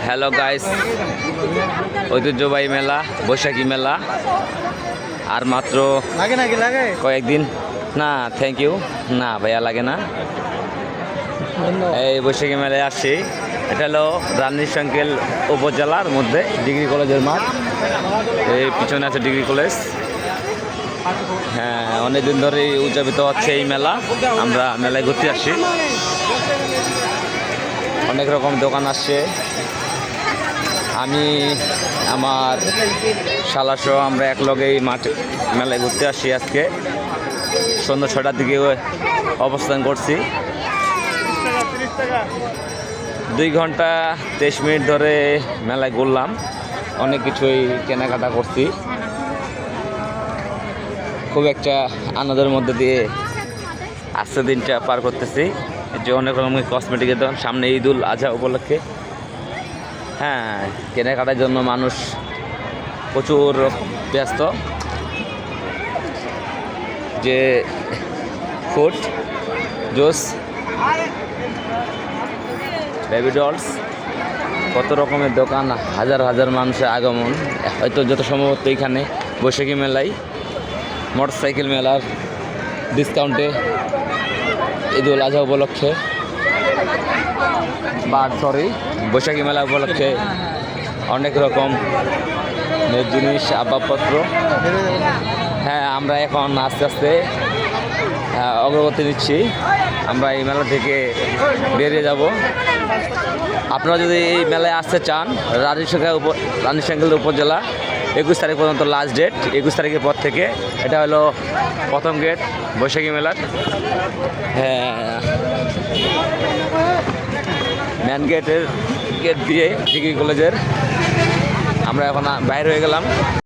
Hello guys, ঐতিহ্যবাহী মেলা বৈশাখী মেলা আর মাত্র কয়েকদিন। না থ্যাংক ইউ, না ভাইয়া লাগে না। এই বৈশাখী মেলায় আসছি। এটা হলো রানীশঙ্কেল উপজেলার মধ্যে ডিগ্রি কলেজের মাঠ। এই পিছনে আছে ডিগ্রি কলেজ। হ্যাঁ, অনেকদিন ধরেই উদযাপিত হচ্ছে এই মেলা। আমরা মেলায় ঘুরতে আসছি। অনেক রকম দোকান আসছে। আমি আমার শালাসহ আমরা একলগেই মাঠ মেলায় ঘুরতে আসছি। আজকে সন্ধ্যা 6টার দিকে অবস্থান করছি। 2 ঘন্টা 23 মিনিট ধরে মেলায় ঘুরলাম। অনেক কিছুই কেনাকাটা করছি। খুব একটা আনন্দের মধ্যে দিয়ে আজকে দিনটা পার করতেছি। যে অনেক রকমের কসমেটিকের দোকান, সামনে ঈদুল আজহা উপলক্ষে। হ্যাঁ, কেনাকাটার জন্য মানুষ প্রচুর ব্যস্ত। যে ফুড, জুস, বেবি ডলস, কত রকমের দোকান, হাজার হাজার মানুষের আগমন। হয়তো যত সম্ভবত এইখানে বৈশাখী মেলায় মোটরসাইকেল মেলার ডিসকাউন্টে ঈদুল আজহা উপলক্ষে বৈশাখী মেলা উপলক্ষে অনেক রকম জিনিস, আসবাবপত্র। হ্যাঁ, আমরা এখন আস্তে আস্তে অগ্রগতি নিচ্ছি। আমরা এই মেলা থেকে বেরিয়ে যাব। আপনারা যদি এই মেলায় আসতে চান, রানীশঙ্কেল উপজেলা 21 তারিখ পর্যন্ত লাস্ট ডেট। 21 তারিখের পর থেকে এটা হলো প্রথম গেট বৈশাখী মেলার। হ্যাঁ, মেন গেট দিয়ে ডিগ্রি কলেজের। আমরা এখন বাইরে হয়ে গেলাম।